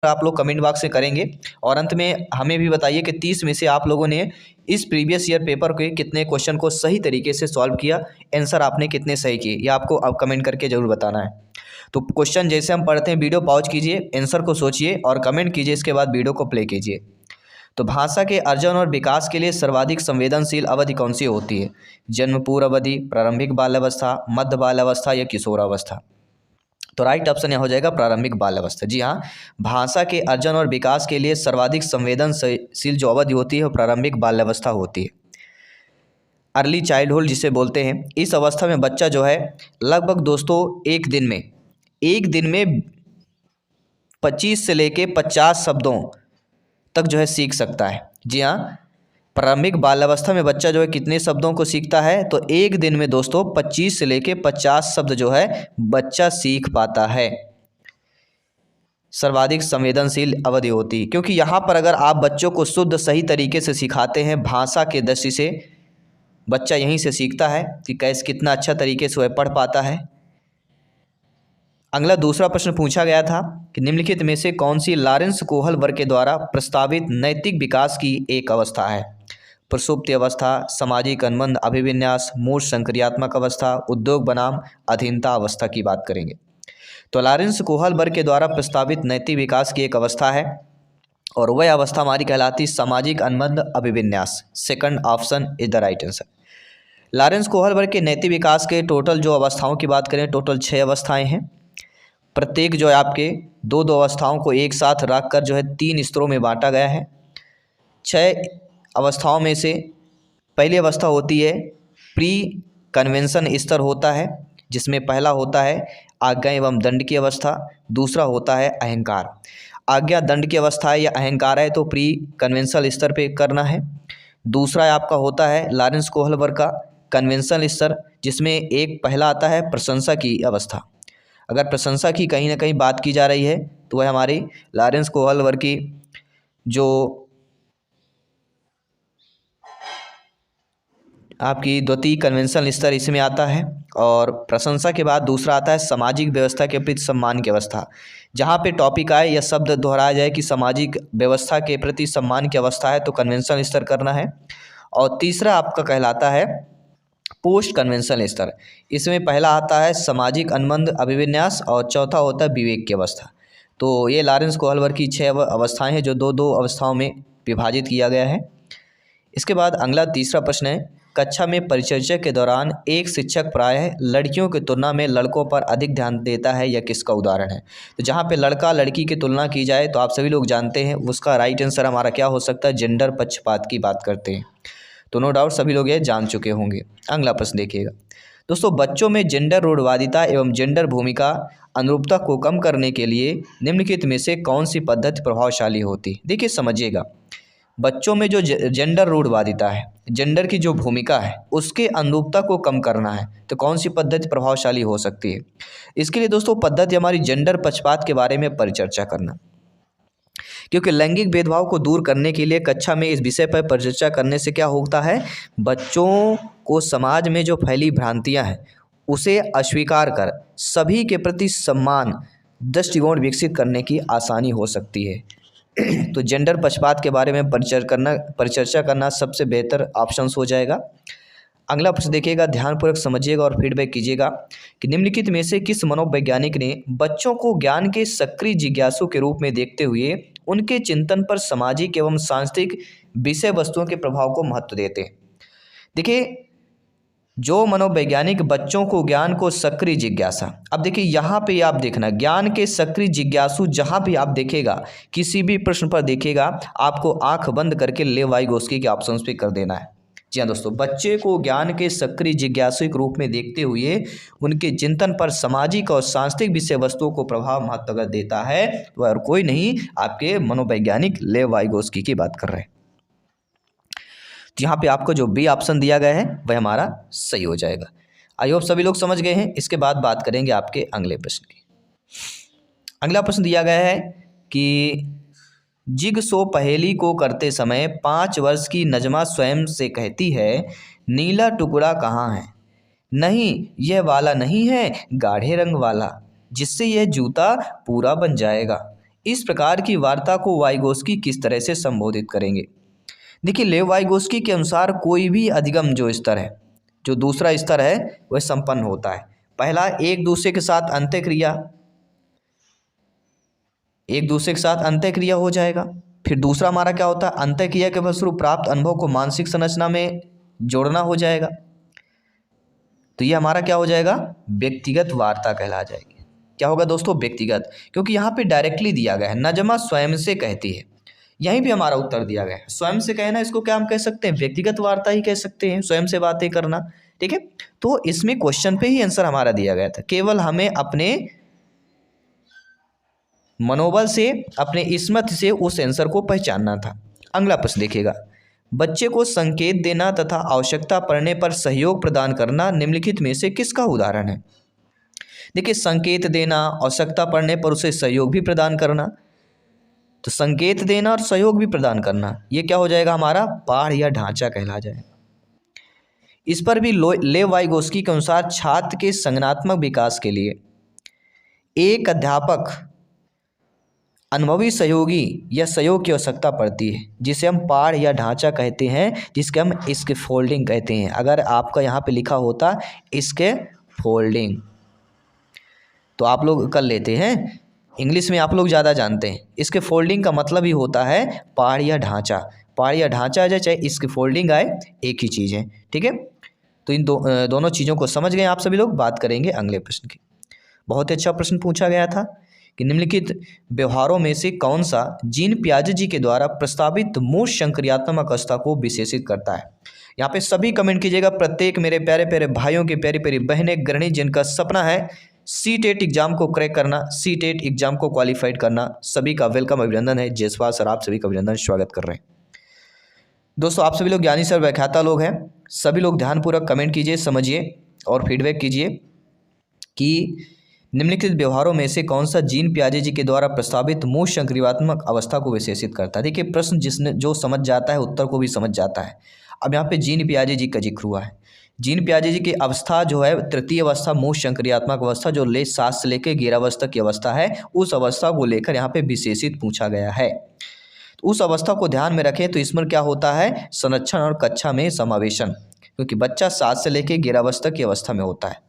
आप लोग comment box में करेंगे। और अंत में हमें भी बताइए कि 30 में से आप लोगों ने इस प्रीवियस ईयर पेपर के कितने क्वेश्चन को सही तरीके से सॉल्व किया, आंसर आपने कितने सही किए, ये आपको अब कमेंट करके ज़रूर बताना है। तो क्वेश्चन जैसे हम पढ़ते हैं, वीडियो पॉज कीजिए, आंसर को सोचिए और कमेंट कीजिए, इसके बाद वीडियो को प्ले कीजिए। तो भाषा के अर्जन और विकास के लिए सर्वाधिक संवेदनशील अवधि कौन सी होती है? जन्म पूर्व अवधि, प्रारंभिक बाल्यावस्था, मध्य बाल्यावस्था या किशोरावस्था? तो राइट ऑप्शन यहाँ हो जाएगा प्रारंभिक बाल्यावस्था। जी हाँ, भाषा के अर्जन और विकास के लिए सर्वाधिक संवेदनशील जो अवधि होती है वो प्रारंभिक बाल्यावस्था होती है। अर्ली चाइल्डहुड जिसे बोलते हैं, इस अवस्था में बच्चा जो है लगभग दोस्तों एक दिन में 25 से लेके 50 शब्दों तक जो है सीख सकता है। जी हाँ, प्रारंभिक बाल्यावस्था में बच्चा जो है कितने शब्दों को सीखता है? तो एक दिन में दोस्तों 25 से लेके 50 शब्द जो है बच्चा सीख पाता है। सर्वाधिक संवेदनशील अवधि होती, क्योंकि यहाँ पर अगर आप बच्चों को शुद्ध सही तरीके से सिखाते हैं भाषा के दृष्टि से, बच्चा यहीं से सीखता है कि कैसे कितना अच्छा तरीके से वह पढ़ पाता है। अगला दूसरा प्रश्न पूछा गया था कि निम्नलिखित में से कौन सी लॉरेंस कोहल वर्ग के द्वारा प्रस्तावित नैतिक विकास की एक अवस्था है? प्रसुप्ति अवस्था, सामाजिक अनुबंध अभिविन्यास, मूल संक्रियात्मक अवस्था, उद्योग बनाम अधीनता अवस्था की बात करेंगे। तो लॉरेंस कोहल वर्ग के द्वारा प्रस्तावित नैतिक विकास की एक अवस्था है और वह अवस्था हमारी कहलाती सामाजिक अनुबंध अभिविन्यास। Second option is the right answer. Lawrence Kohlberg के नैतिक विकास के टोटल जो अवस्थाओं की बात करें, टोटल 6 अवस्थाएं हैं। प्रत्येक जो है आपके दो अवस्थाओं को एक साथ रखकर जो है 3 स्तरों में बांटा गया है। 6 अवस्थाओं में से पहली अवस्था होती है प्री कन्वेंशन स्तर होता है, जिसमें पहला होता है आज्ञा एवं दंड की अवस्था, दूसरा होता है अहंकार। आज्ञा दंड की अवस्था है या अहंकार है तो प्री कन्वेंशन स्तर पे करना है। दूसरा आपका होता है लॉरेंस कोहल वर्ग का कन्वेंशन स्तर, जिसमें एक पहला आता है प्रशंसा की अवस्था। अगर प्रशंसा की कहीं ना कहीं बात की जा रही है तो वह हमारी लॉरेंस कोहल वर्ग की जो आपकी द्वितीय कन्वेंशन स्तर इसमें आता है। और प्रशंसा के बाद दूसरा आता है सामाजिक व्यवस्था के प्रति सम्मान की अवस्था। जहाँ पे टॉपिक आए या शब्द दोहराया जाए कि सामाजिक व्यवस्था के प्रति सम्मान की अवस्था है तो कन्वेंशन स्तर करना है। और तीसरा आपका कहलाता है पोस्ट कन्वेंशन स्तर। इसमें पहला आता है सामाजिक अनुबंध अभिविन्यास और चौथा होता है विवेक की अवस्था। तो ये लॉरेंस कोहल वर्ग की 6 अवस्थाएं हैं जो दो अवस्थाओं में विभाजित किया गया है। इसके बाद अगला तीसरा प्रश्न है, कक्षा में परिचर्चा के दौरान एक शिक्षक प्रायः लड़कियों की तुलना में लड़कों पर अधिक ध्यान देता है, यह किसका उदाहरण है? तो जहाँ पे लड़का लड़की की तुलना की जाए तो आप सभी लोग जानते हैं उसका राइट आंसर हमारा क्या हो सकता है? जेंडर पक्षपात की बात करते हैं। तो नो डाउट सभी लोग ये जान चुके होंगे। अगला प्रश्न देखिएगा दोस्तों, बच्चों में जेंडर रूढ़वादिता एवं जेंडर भूमिका अनुरूपता को कम करने के लिए निम्नलिखित में से कौन सी पद्धति प्रभावशाली होती? देखिए समझिएगा, बच्चों में जो जेंडर रूढ़वादिता है, जेंडर की जो भूमिका है उसके अनुरूपता को कम करना है तो कौन सी पद्धति प्रभावशाली हो सकती है? इसके लिए दोस्तों पद्धति हमारी जेंडर पक्षपात के बारे में परिचर्चा करना, क्योंकि लैंगिक भेदभाव को दूर करने के लिए कक्षा में इस विषय पर परिचर्चा करने से क्या होता है? बच्चों को समाज में जो फैली भ्रांतियां हैं उसे अस्वीकार कर सभी के प्रति सम्मान दृष्टिकोण विकसित करने की आसानी हो सकती है। तो जेंडर पक्षपात के बारे में परिचर्चा करना सबसे बेहतर ऑप्शंस हो जाएगा। अगला प्रश्न देखिएगा, ध्यानपूर्वक समझिएगा और फीडबैक कीजिएगा कि निम्नलिखित में से किस मनोवैज्ञानिक ने बच्चों को ज्ञान के सक्रिय जिज्ञासु के रूप में देखते हुए उनके चिंतन पर सामाजिक एवं सांस्कृतिक विषय वस्तुओं के प्रभाव को महत्व देते हैं? देखिए, जो मनोवैज्ञानिक बच्चों को ज्ञान को सक्रिय जिज्ञासा, अब देखिए यहाँ पे आप देखना ज्ञान के सक्रिय जिज्ञासु जहाँ भी आप देखेगा किसी भी प्रश्न पर देखिएगा आपको आंख बंद करके लेवाइगोस्की के ऑप्शंस पे कर देना है। जी हाँ दोस्तों, बच्चे को ज्ञान के सक्रिय जिज्ञासु के रूप में देखते हुए उनके चिंतन पर सामाजिक और सांस्कृतिक विषय वस्तुओं को प्रभाव महत्व अगर देता है तो और कोई नहीं, आपके मनोवैज्ञानिक लेवाइगोस्की की बात कर रहे हैं। तो यहाँ पे आपको जो बी ऑप्शन दिया गया है वह हमारा सही हो जाएगा। आई होप सभी लोग समझ गए हैं। इसके बाद बात करेंगे आपके अगले प्रश्न की। अगला प्रश्न दिया गया है कि जिगसो पहेली को करते समय 5 वर्ष की नजमा स्वयं से कहती है, नीला टुकड़ा कहाँ है? नहीं, यह वाला नहीं है, गाढ़े रंग वाला, जिससे यह जूता पूरा बन जाएगा। इस प्रकार की वार्ता को वाइगोस्की किस तरह से संबोधित करेंगे। देखिए लेव वाइगोस्की के अनुसार कोई भी अधिगम जो स्तर है, जो दूसरा स्तर है, वह संपन्न होता है। पहला एक दूसरे के साथ अंतःक्रिया हो जाएगा। फिर दूसरा हमारा क्या होता है, अंतःक्रिया के फलस्वरूप प्राप्त अनुभव को मानसिक संरचना में जोड़ना हो जाएगा। तो ये हमारा क्या हो जाएगा, व्यक्तिगत वार्ता कहला जाएगी। क्या होगा दोस्तों, व्यक्तिगत, क्योंकि यहाँ पे डायरेक्टली दिया गया है, नजमा स्वयं से कहती है। यहीं पे हमारा उत्तर दिया गया है, स्वयं से कहना, इसको क्या हम कह सकते हैं, व्यक्तिगत वार्ता ही कह सकते हैं, स्वयं से बातें करना। ठीक है, तो इसमें क्वेश्चन पे ही आंसर हमारा दिया गया था, केवल हमें अपने मनोबल से, अपने स्मृति से उस आंसर को पहचानना था। अगला प्रश्न देखिएगा, बच्चे को संकेत देना तथा आवश्यकता पड़ने पर सहयोग प्रदान करना निम्नलिखित में से किसका उदाहरण है। देखिए संकेत देना, आवश्यकता पड़ने पर उसे सहयोग भी प्रदान करना, तो संकेत देना और सहयोग भी प्रदान करना, ये क्या हो जाएगा, हमारा पाठ या ढांचा कहला जाएगा। इस पर भी लेव वाइगोस्की के अनुसार छात्र के संज्ञानात्मक विकास के लिए एक अध्यापक अनुभवी सहयोगी या सहयोग की आवश्यकता पड़ती है, जिसे हम पाठ या ढांचा कहते हैं, जिसके हम स्कैफोल्डिंग कहते हैं। अगर आपका यहाँ पे लिखा होता स्कैफोल्डिंग तो आप लोग कर लेते हैं, इंग्लिश में आप लोग ज़्यादा जानते हैं। स्कैफोल्डिंग का मतलब ही होता है पाठ या ढांचा। पाठ या ढांचा आ जाए चाहे स्कैफोल्डिंग आए, एक ही चीज़ है। ठीक है, तो इन दोनों चीज़ों को समझ गए आप सभी लोग। बात करेंगे अगले प्रश्न की। बहुत अच्छा प्रश्न पूछा गया था कि निम्नलिखित व्यवहारों में से कौन सा जीन पियाजे जी के द्वारा प्रस्तावित मूल संक्रियात्मक अवस्था को विशेषित करता है। यहाँ पे सभी कमेंट कीजिएगा, प्रत्येक मेरे प्यारे प्यारे भाइयों के, प्यारी प्यारी बहनें, गृहिणी जिनका सपना है सीटेट एग्जाम को क्रैक करना, सीटेट एग्जाम को क्वालिफाइड करना, सभी का वेलकम, अभिनंदन है। जयसवाल सर आप सभी का अभिनंदन, स्वागत कर रहे हैं। दोस्तों आप सभी लोग ज्ञानी सर व्याख्याता लोग हैं, सभी लोग ध्यानपूर्वक कमेंट कीजिए, समझिए और फीडबैक कीजिए कि निम्नलिखित व्यवहारों में से कौन सा जीन पियाजे जी के द्वारा प्रस्तावित मूल संक्रियात्मक अवस्था को विशेषित करता है। देखिए प्रश्न जिसने जो समझ जाता है उत्तर को भी समझ जाता है। अब यहाँ पे जीन पियाजे जी का जिक्र हुआ है। जीन पियाजे जी की अवस्था जो है तृतीय अवस्था मूल संक्रियात्मक अवस्था, जो 7 से लेकर 11 अवस्था की अवस्था है, उस अवस्था को लेकर यहाँ पे विशेषित पूछा गया है। तो उस अवस्था को ध्यान में रखें तो इसमें क्या होता है, संरक्षण और कक्षा में समावेशन, क्योंकि बच्चा 7 से लेकर 11 अवस्था की अवस्था में होता है,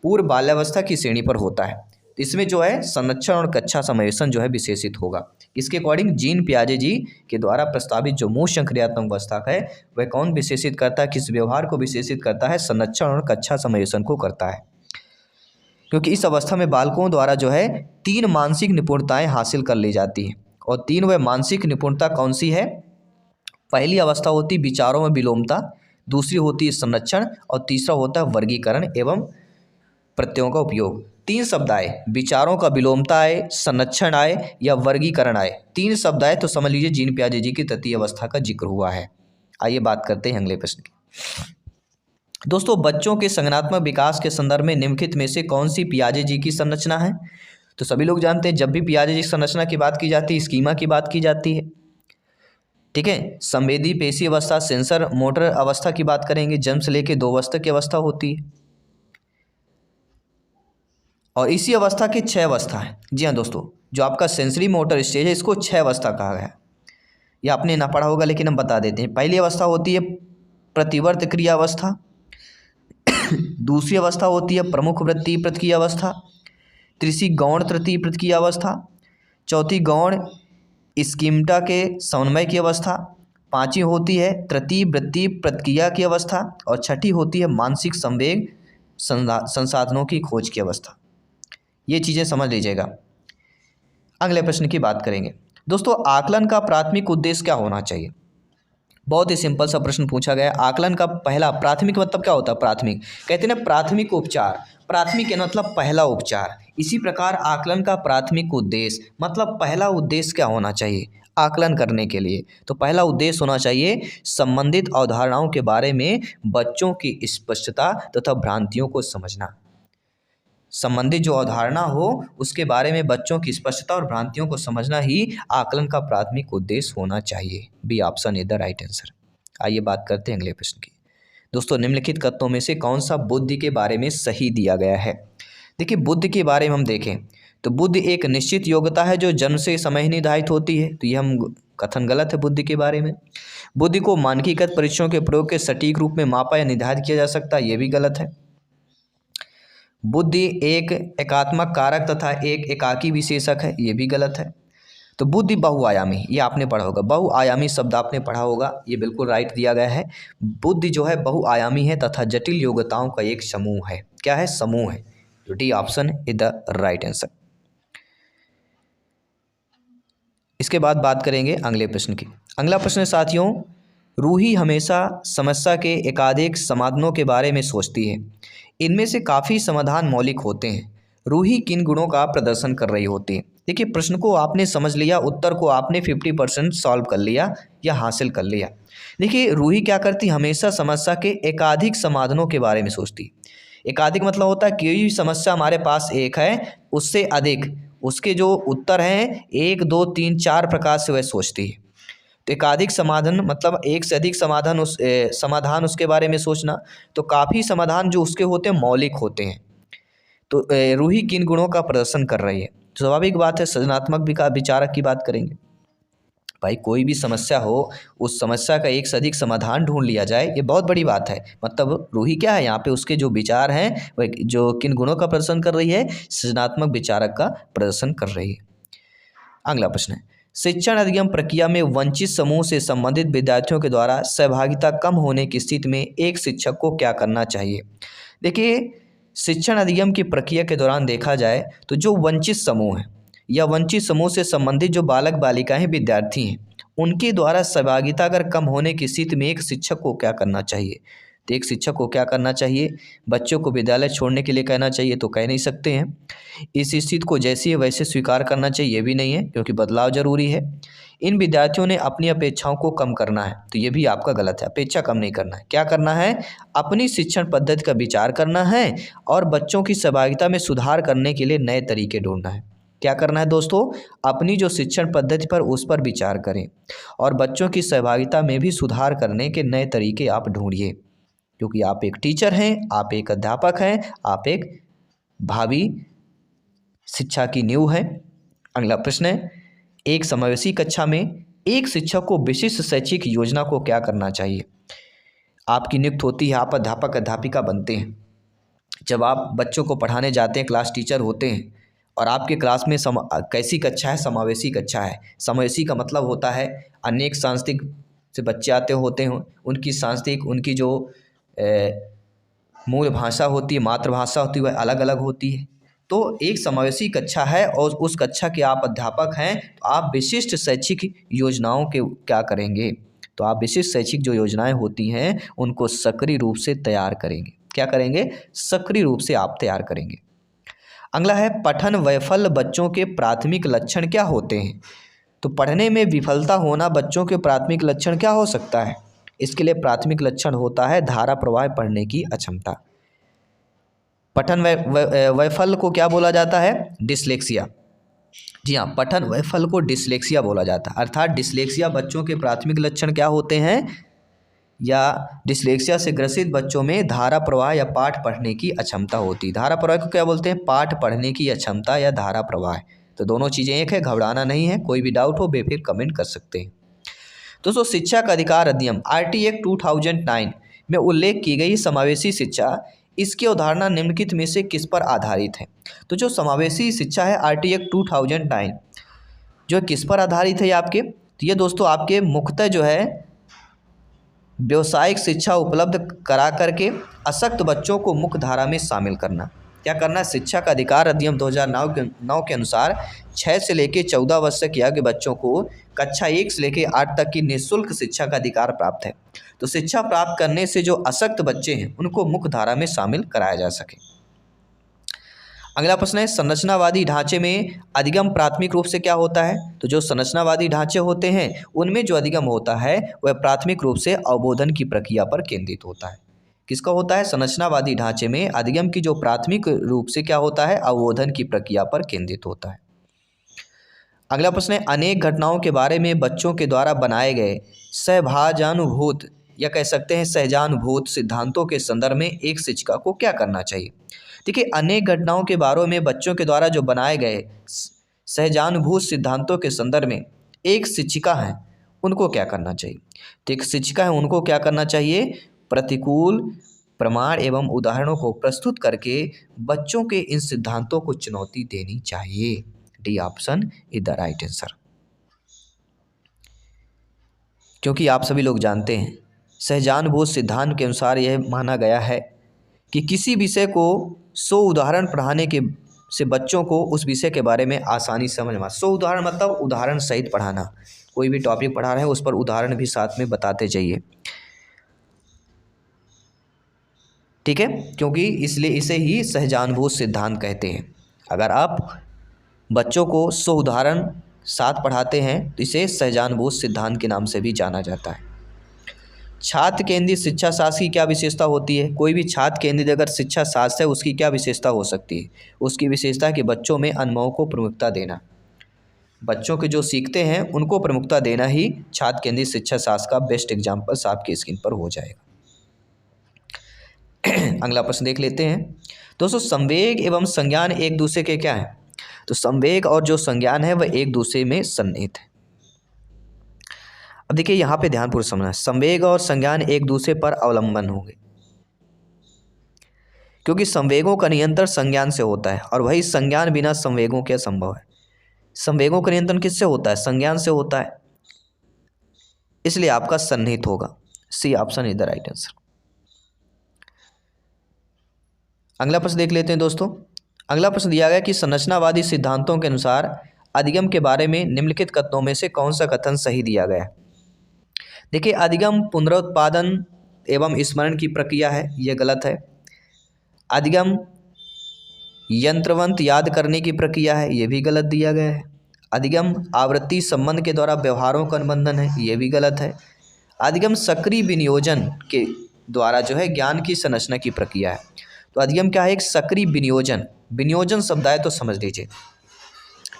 पूर्व बाल्यावस्था की श्रेणी पर होता है। तो इसमें जो है संरक्षण और कक्षा समावेशन जो है विशेषित होगा। इसके अकॉर्डिंग जीन पियाजे जी के द्वारा प्रस्तावित जो मूल संक्रियात्मक अवस्था है वह कौन विशेषित करता है, किस व्यवहार को विशेषित करता है, संरक्षण और कक्षा समावेशन को करता है। क्योंकि इस अवस्था में बालकों द्वारा जो है 3 मानसिक निपुणताएं हासिल कर ली जाती हैं, और 3 वह मानसिक निपुणता कौन सी है। पहली अवस्था होती है विचारों में विलोमता, दूसरी होती है संरक्षण, और तीसरा होता है वर्गीकरण एवं प्रत्ययों का उपयोग। 3 शब्द आए, विचारों का विलोमता आए, संरक्षण आए या वर्गीकरण आए, 3 शब्द आए तो समझ लीजिए जीन पियाजे जी की तृतीय अवस्था का जिक्र हुआ है। आइए बात करते हैं अगले प्रश्न की। दोस्तों बच्चों के संज्ञानात्मक विकास के संदर्भ में निम्नलिखित में से कौन सी पियाजे जी की संरचना है। तो सभी लोग जानते हैं जब भी पियाजे जी की संरचना की बात की जाती है, स्कीमा की बात की जाती है। ठीक है, संवेदी पेशी अवस्था, सेंसर मोटर अवस्था की बात करेंगे, जन्म से लेकर 2 वर्ष तक की अवस्था होती है, और इसी अवस्था की 6 अवस्था है। जी हाँ दोस्तों, जो आपका सेंसरी मोटर स्टेज है इसको 6 अवस्था कहा गया है। ये आपने ना पढ़ा होगा लेकिन हम बता देते हैं। पहली अवस्था होती है प्रतिवर्त क्रिया अवस्था, दूसरी अवस्था होती है प्रमुख वृत्ति प्रतिक्रिया अवस्था, तीसरी गौण तृतीय प्रतिक्रिया अवस्था, चौथी गौण स्कीमटा के समन्वय की अवस्था, पांचवी होती है तृतीय वृत्ति प्रतिक्रिया की अवस्था, और छठी होती है मानसिक संवेग संसाधनों की खोज की अवस्था। ये चीज़ें समझ लीजिएगा। अगले प्रश्न की बात करेंगे। दोस्तों आकलन का प्राथमिक उद्देश्य क्या होना चाहिए। बहुत ही सिंपल सा प्रश्न पूछा गया। आकलन का पहला, प्राथमिक मतलब क्या होता है, प्राथमिक कहते हैं ना प्राथमिक उपचार, प्राथमिक मतलब पहला उपचार। इसी प्रकार आकलन का प्राथमिक उद्देश्य मतलब पहला उद्देश्य क्या होना चाहिए आकलन करने के लिए। तो पहला उद्देश्य होना चाहिए संबंधित अवधारणाओं के बारे में बच्चों की स्पष्टता तथा भ्रांतियों को समझना। संबंधित जो अवधारणा हो उसके बारे में बच्चों की स्पष्टता और भ्रांतियों को समझना ही आकलन का प्राथमिक उद्देश्य होना चाहिए। B option is the right answer. आइए बात करते हैं अगले प्रश्न की। दोस्तों निम्नलिखित कथनों में से कौन सा बुद्धि के बारे में सही दिया गया है। देखिए बुद्धि के बारे में हम देखें तो बुद्धि एक निश्चित योग्यता है जो जन्म से समय ही निर्धारित होती है, तो ये हम कथन गलत है बुद्धि के बारे में। बुद्धि को मानकीकृत परीक्षणों के प्रयोग के सटीक रूप में मापा या निर्धारित किया जा सकता है, ये भी गलत है। बुद्धि एक एकात्मक कारक तथा एक एकाकी विशेषक है, ये भी गलत है। तो बुद्धि बहुआयामी, ये आपने पढ़ा होगा, बहुआयामी शब्द आपने पढ़ा होगा, ये बिल्कुल राइट दिया गया है। बुद्धि जो है बहुआयामी है तथा जटिल योग्यताओं का एक समूह है। क्या है? समूह है। तो D option is the right answer. इसके बाद बात करेंगे अगले प्रश्न की। अगला प्रश्न साथियों, रूही हमेशा समस्या के एकाधिक समाधानों के बारे में सोचती है। इनमें से काफ़ी समाधान मौलिक होते हैं। रूही किन गुणों का प्रदर्शन कर रही होती है? देखिए, प्रश्न को आपने समझ लिया, उत्तर को आपने 50% सॉल्व कर लिया या हासिल कर लिया। देखिए, रूही क्या करती? हमेशा समस्या के एकाधिक समाधानों के बारे में सोचती। एकाधिक मतलब होता है कोई भी समस्या हमारे पास एक है, उससे अधिक उसके जो उत्तर हैं 1 2 3 4 प्रकार से वह सोचती है। तो एकाधिक समाधान मतलब एक से अधिक समाधान उसके बारे में सोचना। तो काफ़ी समाधान जो उसके होते हैं मौलिक होते हैं। तो रूही किन गुणों का प्रदर्शन कर रही है? स्वाभाविक बात है, सृजनात्मक विचारक की बात करेंगे। भाई कोई भी समस्या हो, उस समस्या का एक से अधिक समाधान ढूंढ लिया जाए, ये बहुत बड़ी बात है। मतलब रूही क्या है यहाँ पे, उसके जो विचार हैं वह जो किन गुणों का प्रदर्शन कर रही है? सृजनात्मक विचारक का प्रदर्शन कर रही है। अगला प्रश्न है, शिक्षण अधिगम प्रक्रिया में वंचित समूह से संबंधित विद्यार्थियों के द्वारा सहभागिता कम होने की स्थिति में एक शिक्षक को क्या करना चाहिए? देखिए, शिक्षण अधिगम की प्रक्रिया के दौरान देखा जाए तो जो वंचित समूह है या वंचित समूह से संबंधित जो बालक बालिकाएं विद्यार्थी हैं, उनके द्वारा सहभागिता अगर कम होने की स्थिति में एक शिक्षक को क्या करना चाहिए? तो एक शिक्षक को क्या करना चाहिए? बच्चों को विद्यालय छोड़ने के लिए कहना चाहिए? तो कह नहीं सकते हैं। इस स्थिति को जैसी है वैसे स्वीकार करना चाहिए? ये भी नहीं है, क्योंकि बदलाव जरूरी है। इन विद्यार्थियों ने अपनी अपेक्षाओं को कम करना है, तो ये भी आपका गलत है। अपेक्षा कम नहीं करना है, क्या करना है? अपनी शिक्षण पद्धति का विचार करना है और बच्चों की सहभागिता में सुधार करने के लिए नए तरीके ढूंढना है। क्या करना है दोस्तों? अपनी जो शिक्षण पद्धति पर उस पर विचार करें और बच्चों की सहभागिता में भी सुधार करने के नए तरीके आप ढूंढिए, क्योंकि आप एक टीचर हैं, आप एक अध्यापक हैं, आप एक भावी शिक्षा की नींव हैं। अगला प्रश्न है, एक समावेशी कक्षा में एक शिक्षक को विशिष्ट शैक्षिक योजना को क्या करना चाहिए? आपकी नियुक्ति होती है, आप अध्यापक अध्यापिका बनते हैं। जब आप बच्चों को पढ़ाने जाते हैं, क्लास टीचर होते हैं, और आपके क्लास में कैसी कक्षा है? समावेशी कक्षा है। समावेशी का मतलब होता है अनेक सांस्कृतिक से बच्चे आते होते हैं, उनकी सांस्कृतिक उनकी जो मूल भाषा होती है, मातृभाषा होती है, वह अलग अलग होती है। तो एक समावेशी कक्षा है और उस कक्षा के आप अध्यापक हैं, तो आप विशिष्ट शैक्षिक योजनाओं के क्या करेंगे? तो आप विशिष्ट शैक्षिक जो योजनाएं होती हैं उनको सक्रिय रूप से तैयार करेंगे। क्या करेंगे? सक्रिय रूप से आप तैयार करेंगे। अगला है, पठन वैफल्य बच्चों के प्राथमिक लक्षण क्या होते हैं? तो पढ़ने में विफलता होना बच्चों के प्राथमिक लक्षण क्या हो सकता है? इसके लिए प्राथमिक लक्षण होता है धारा प्रवाह पढ़ने की अक्षमता। पठन वैफल्य को क्या बोला जाता है? डिसलेक्सिया। जी हाँ, पठन वैफल्य को डिसलेक्सिया बोला जाता है। अर्थात डिसलेक्सिया बच्चों के प्राथमिक लक्षण क्या होते हैं, या डिसलेक्सिया से ग्रसित बच्चों में धारा प्रवाह या पाठ पढ़ने की अक्षमता होती है। धारा प्रवाह को क्या बोलते हैं? पाठ पढ़ने की अक्षमता या धारा प्रवाह। तो दोनों चीज़ें एक है, घबराना नहीं है। कोई भी डाउट हो बेफिक्र कमेंट कर सकते हैं। दोस्तों, शिक्षा का अधिकार अधिनियम आरटी एक्ट 2009 में उल्लेख की गई समावेशी शिक्षा, इसकी अवधारणा निम्नलिखित में से किस पर आधारित है? तो जो समावेशी शिक्षा है आरटी एक्ट 2009 जो किस पर आधारित है आपके? तो ये दोस्तों आपके मुख्यतः जो है व्यावसायिक शिक्षा उपलब्ध करा करके अशक्त बच्चों को मुख्य धारा में शामिल करना। क्या करना है? शिक्षा का अधिकार अधिनियम 2009 के अनुसार 6 से लेकर 14 वर्ष तक के बच्चों को कक्षा 1 से लेकर 8 तक की निःशुल्क शिक्षा का अधिकार प्राप्त है। तो शिक्षा प्राप्त करने से जो अशक्त बच्चे हैं उनको मुख्य धारा में शामिल कराया जा सके। अगला प्रश्न है, संरचनावादी ढांचे में अधिगम प्राथमिक रूप से क्या होता है? तो जो संरचनावादी ढांचे होते हैं उनमें जो अधिगम होता है वह प्राथमिक रूप से अवबोधन की प्रक्रिया पर केंद्रित होता है। किसका होता है? संरचनावादी ढांचे में अधिगम की जो प्राथमिक रूप से क्या होता है? अवबोधन की प्रक्रिया पर केंद्रित होता है। अगला प्रश्न है, अनेक घटनाओं के बारे में बच्चों के द्वारा बनाए गए सहभाजानुभूत या कह सकते हैं सहजानुभूत सिद्धांतों के संदर्भ में एक शिक्षिका को क्या करना चाहिए? देखिए, अनेक घटनाओं के बारे में बच्चों के द्वारा जो बनाए गए सहजानुभूत सिद्धांतों के संदर्भ में एक शिक्षिका हैं, उनको क्या करना चाहिए? तो एक शिक्षिका है, उनको क्या करना चाहिए? प्रतिकूल प्रमाण एवं उदाहरणों को प्रस्तुत करके बच्चों के इन सिद्धांतों को चुनौती देनी चाहिए। D option is the right answer. क्योंकि आप सभी लोग जानते हैं, सहजानुभूत सिद्धांत के अनुसार यह माना गया है कि किसी विषय को 100 उदाहरण पढ़ाने के से बच्चों को उस विषय के बारे में आसानी समझ में। 100 उदाहरण मतलब उदाहरण सहित पढ़ाना। कोई भी टॉपिक पढ़ा रहे हैं उस पर उदाहरण भी साथ में बताते जाइए, ठीक है? क्योंकि इसलिए इसे ही सहजानुभूत सिद्धांत कहते हैं। अगर आप बच्चों को 100 उदाहरण साथ पढ़ाते हैं तो इसे सहजानुभूत सिद्धांत के नाम से भी जाना जाता है। छात्र केंद्रित शिक्षा शास्त्र की क्या विशेषता होती है? कोई भी छात्र केंद्रित अगर शिक्षा शास्त्र है उसकी क्या विशेषता हो सकती है? उसकी विशेषता है कि बच्चों में अनुभवों को प्रमुखता देना। बच्चों के जो सीखते हैं उनको प्रमुखता देना ही छात्र केंद्रित शिक्षा शास्त्र का बेस्ट एग्जाम्पल आपकी स्क्रीन पर हो जाएगा। अगला प्रश्न देख लेते हैं दोस्तों, संवेग एवं संज्ञान एक दूसरे के क्या है? तो संवेग और जो संज्ञान है वह एक दूसरे में सन्निहित है। अब देखिए, यहाँ पे ध्यानपूर्वक समझना, संवेग और संज्ञान एक दूसरे पर अवलंबन होंगे, क्योंकि संवेगों का नियंत्रण संज्ञान से होता है और वही संज्ञान बिना संवेगों के असंभव है। संवेगों का नियंत्रण किससे होता है? संज्ञान से होता है, इसलिए आपका सन्निहित होगा। C option is the right answer. अगला प्रश्न देख लेते हैं दोस्तों। अगला प्रश्न दिया गया कि संरचनावादी सिद्धांतों के अनुसार अधिगम के बारे में निम्नलिखित कथनों में से कौन सा कथन सही दिया गया है? देखिए, अधिगम पुनरुत्पादन एवं स्मरण की प्रक्रिया है, यह गलत है। अधिगम यंत्रवंत याद करने की प्रक्रिया है, यह भी गलत दिया गया है। अधिगम आवृत्ति संबंध के द्वारा व्यवहारों का अनुबंधन है, यह भी गलत है। अधिगम सक्रिय विनियोजन के द्वारा जो है ज्ञान की संरचना की प्रक्रिया है। तो अधिगम क्या है? एक सक्रिय विनियोजन। विनियोजन शब्द आए तो समझ लीजिए,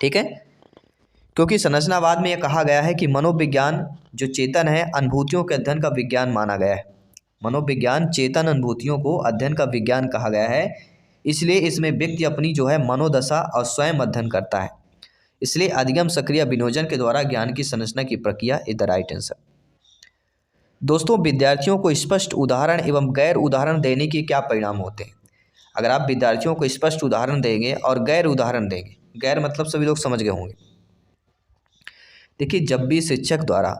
ठीक है? क्योंकि संरचनावाद में यह कहा गया है कि मनोविज्ञान जो चेतन है अनुभूतियों के अध्ययन का विज्ञान माना गया है। मनोविज्ञान चेतन अनुभूतियों को अध्ययन का विज्ञान कहा गया है, इसलिए इसमें व्यक्ति अपनी जो है मनोदशा और स्वयं अध्ययन करता है। इसलिए अधिगम सक्रिय विनियोजन के द्वारा ज्ञान की संरचना की प्रक्रिया इज द राइट आंसर। दोस्तों, विद्यार्थियों को स्पष्ट उदाहरण एवं गैर उदाहरण देने के क्या परिणाम होते हैं? अगर आप विद्यार्थियों को स्पष्ट उदाहरण देंगे और गैर उदाहरण देंगे, गैर मतलब सभी लोग समझ गए होंगे। देखिए, जब भी शिक्षक द्वारा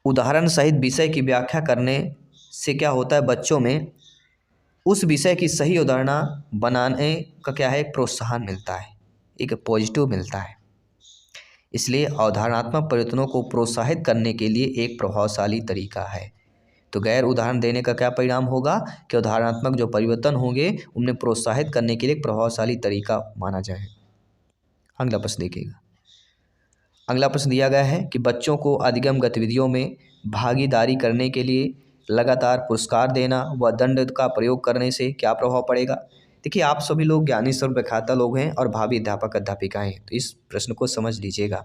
उदाहरण सहित विषय की व्याख्या करने से क्या होता है, बच्चों में उस विषय की सही अवधारणा बनाने का क्या है, प्रोत्साहन मिलता है, एक पॉजिटिव मिलता है। इसलिए अवधारणात्मक परिवर्तनों को प्रोत्साहित करने के लिए एक प्रभावशाली तरीका है। तो गैर उदाहरण देने का क्या परिणाम होगा कि अवधारणात्मक जो परिवर्तन होंगे उन्हें प्रोत्साहित करने के लिए एक प्रभावशाली तरीका माना जाए। अगला प्रश्न देखिएगा। अगला प्रश्न दिया गया है कि बच्चों को अधिगम गतिविधियों में भागीदारी करने के लिए लगातार पुरस्कार देना व दंड का प्रयोग करने से क्या प्रभाव पड़ेगा? देखिए, आप सभी लोग ज्ञानी सर्व व्याख्याता लोग हैं और भावी अध्यापक अध्यापिकाएँ हैं, तो इस प्रश्न को समझ लीजिएगा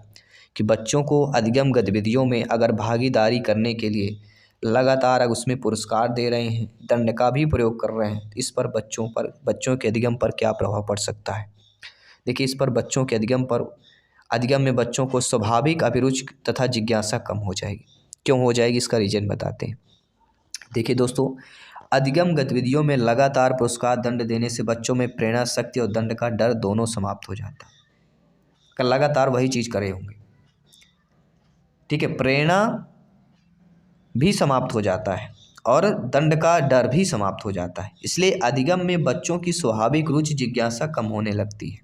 कि बच्चों को अधिगम गतिविधियों में अगर भागीदारी करने के लिए लगातार अगर उसमें पुरस्कार दे रहे हैं, दंड का भी प्रयोग कर रहे हैं, तो इस पर बच्चों के अधिगम पर क्या प्रभाव पड़ सकता है? देखिए, इस पर बच्चों के अधिगम में बच्चों को स्वाभाविक अभिरुचि तथा जिज्ञासा कम हो जाएगी। क्यों हो जाएगी, इसका रीजन बताते हैं। देखिए दोस्तों, अधिगम गतिविधियों में लगातार पुरस्कार दंड देने से बच्चों में प्रेरणा शक्ति और दंड का डर दोनों समाप्त हो जाता है। अगर लगातार वही चीज़ करे होंगे, ठीक है, प्रेरणा भी समाप्त हो जाता है और दंड का डर भी समाप्त हो जाता है। इसलिए अधिगम में बच्चों की स्वाभाविक रुचि जिज्ञासा कम होने लगती है।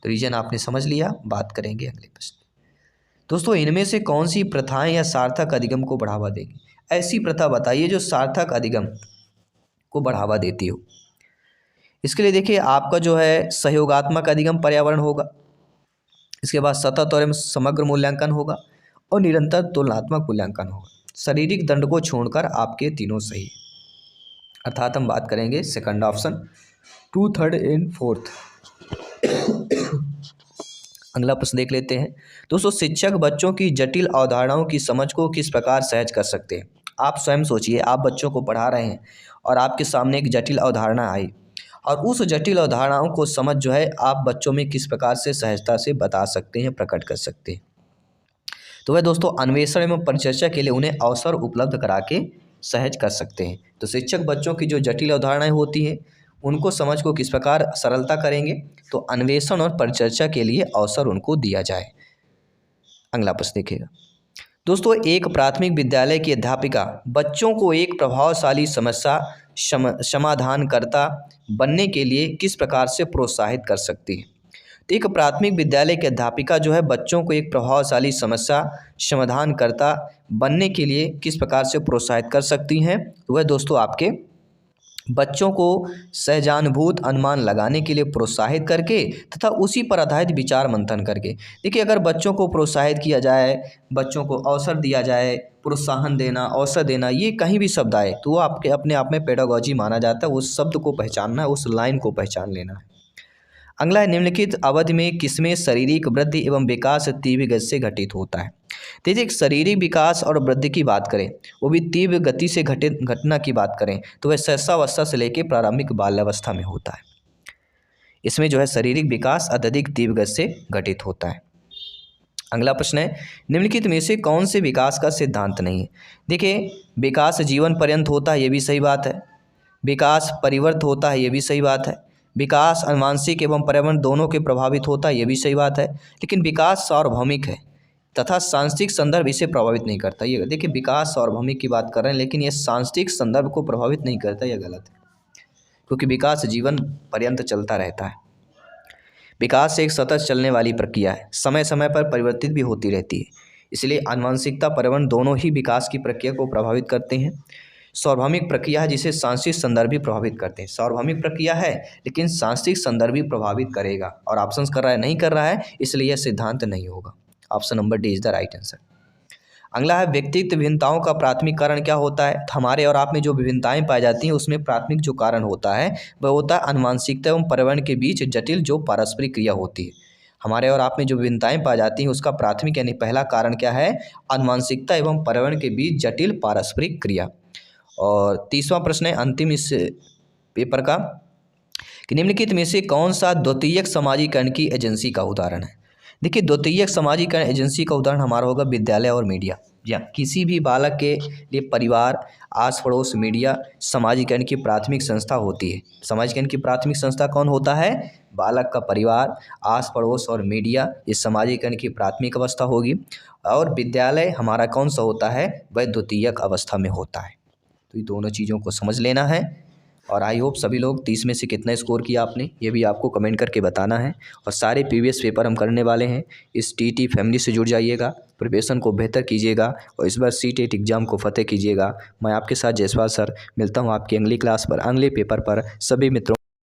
तो रीजन आपने समझ लिया। बात करेंगे अगले प्रश्न। दोस्तों, इनमें से कौन सी प्रथाएं या सार्थक अधिगम को बढ़ावा देगी? ऐसी प्रथा बताइए जो सार्थक अधिगम को बढ़ावा देती हो। इसके लिए देखिए, आपका जो है सहयोगात्मक अधिगम पर्यावरण होगा, इसके बाद सतत और समग्र मूल्यांकन होगा और निरंतर तुलनात्मक मूल्यांकन होगा। शारीरिक दंड को छोड़कर आपके तीनों सही, अर्थात हम बात करेंगे सेकंड ऑप्शन 2, 3 एंड 4। अगला प्रश्न देख लेते हैं। दोस्तों, शिक्षक बच्चों की जटिल अवधारणाओं की समझ को किस प्रकार सहज कर सकते हैं? आप स्वयं सोचिए, आप बच्चों को पढ़ा रहे हैं और आपके सामने एक जटिल अवधारणा आई और उस जटिल अवधारणाओं को समझ जो है आप बच्चों में किस प्रकार से सहजता से बता सकते हैं, प्रकट कर सकते हैं। तो वह दोस्तों अन्वेषण एवं परिचर्चा के लिए उन्हें अवसर उपलब्ध करा के सहज कर सकते हैं। तो शिक्षक बच्चों की जो जटिल अवधारणाएं होती हैं उनको समझ को किस प्रकार सरलता करेंगे, तो अन्वेषण और परिचर्चा के लिए अवसर उनको दिया जाए। अगला प्रश्न देखिएगा दोस्तों, एक प्राथमिक विद्यालय की अध्यापिका बच्चों को एक प्रभावशाली समस्या समाधानकर्ता बनने के लिए किस प्रकार से प्रोत्साहित कर सकती है। तो एक प्राथमिक विद्यालय की अध्यापिका जो है बच्चों को एक प्रभावशाली समस्या समाधानकर्ता बनने के लिए किस प्रकार से प्रोत्साहित कर सकती हैं। तो वह दोस्तों आपके बच्चों को सहजानुभूत अनुमान लगाने के लिए प्रोत्साहित करके तथा उसी पर आधारित विचार मंथन करके। देखिए, अगर बच्चों को प्रोत्साहित किया जाए, बच्चों को अवसर दिया जाए, प्रोत्साहन देना, अवसर देना, ये कहीं भी शब्द आए तो वो आपके अपने आप में पेडागॉजी माना जाता है। उस शब्द को पहचानना है, उस लाइन को पहचान लेना है। अगला है, निम्नलिखित अवधि में किसमें शारीरिक वृद्धि एवं विकास तीव्र गति से घटित होता है। देखिए, शारीरिक विकास और वृद्धि की बात करें, वो भी तीव्र गति से घटना की बात करें तो वह शैशवावस्था से लेकर प्रारंभिक बाल्यावस्था में होता है। इसमें जो है शारीरिक विकास अत्यधिक तीव्र गति से घटित होता है। अगला प्रश्न है, निम्नलिखित में से कौन से विकास का सिद्धांत नहीं है। देखिए, विकास जीवन पर्यंत होता है, ये भी सही बात है। विकास परिवर्त होता है, ये भी सही बात है। विकास आनुवंशिक एवं पर्यावरण दोनों के प्रभावित होता है, ये भी सही बात है। लेकिन विकास सार्वभौमिक है तथा सांस्कृतिक संदर्भ इसे प्रभावित नहीं करता। ये देखिए, विकास सार्वभौमिक की बात कर रहे हैं लेकिन ये सांस्कृतिक संदर्भ को प्रभावित नहीं करता, यह गलत है, क्योंकि विकास जीवन पर्यंत चलता रहता है। विकास एक सतत चलने वाली प्रक्रिया है, समय समय पर परिवर्तित भी होती रहती है। इसलिए आनुवंशिकता पर्यावरण दोनों ही विकास की प्रक्रिया को प्रभावित करते हैं। सार्वभौमिक प्रक्रिया है जिसे सांस्कृतिक संदर्भ भी प्रभावित करते हैं। सार्वभौमिक प्रक्रिया है लेकिन सांस्कृतिक संदर्भ भी प्रभावित करेगा, और ऑप्शन कर रहा है नहीं कर रहा है, इसलिए यह सिद्धांत नहीं होगा। Option number D is the right answer. अगला है, व्यक्तित्व विभिन्नताओं का प्राथमिक कारण क्या होता है। हमारे और आप में जो विभिन्नताएं पाई जाती हैं उसमें प्राथमिक जो कारण होता है वह होता है आनुवंशिकता एवं पर्यावरण के बीच जटिल जो पारस्परिक क्रिया होती है। हमारे और आप में जो विभिन्नताएं पाई जाती हैं उसका प्राथमिक यानी पहला कारण क्या है, आनुवंशिकता एवं पर्यावरण के बीच जटिल पारस्परिक क्रिया। और तीसरा प्रश्न है अंतिम इस पेपर का, कि निम्नलिखित में से कौन सा द्वितीयक समाजीकरण की एजेंसी का उदाहरण है। देखिए, द्वितीयक समाजीकरण एजेंसी का उदाहरण हमारा होगा विद्यालय और मीडिया। या किसी भी बालक के लिए परिवार, आस पड़ोस, मीडिया समाजीकरण की प्राथमिक संस्था होती है। समाजीकरण की प्राथमिक संस्था कौन होता है, बालक का परिवार, आस पड़ोस और मीडिया, ये समाजीकरण की प्राथमिक अवस्था होगी। और विद्यालय हमारा कौन सा होता है, वह द्वितीयक अवस्था में होता है। तो ये दोनों चीज़ों को समझ लेना है। और आई होप सभी लोग 30 में से कितना स्कोर किया आपने, ये भी आपको कमेंट करके बताना है। और सारे प्रीवियस पेपर हम करने वाले हैं, इस टीटी फैमिली से जुड़ जाइएगा, प्रिपरेशन को बेहतर कीजिएगा और इस बार सीटेट एग्ज़ाम को फतेह कीजिएगा। मैं आपके साथ जयसवाल सर, मिलता हूँ आपकी अगली क्लास पर, अगले पेपर पर। सभी मित्रों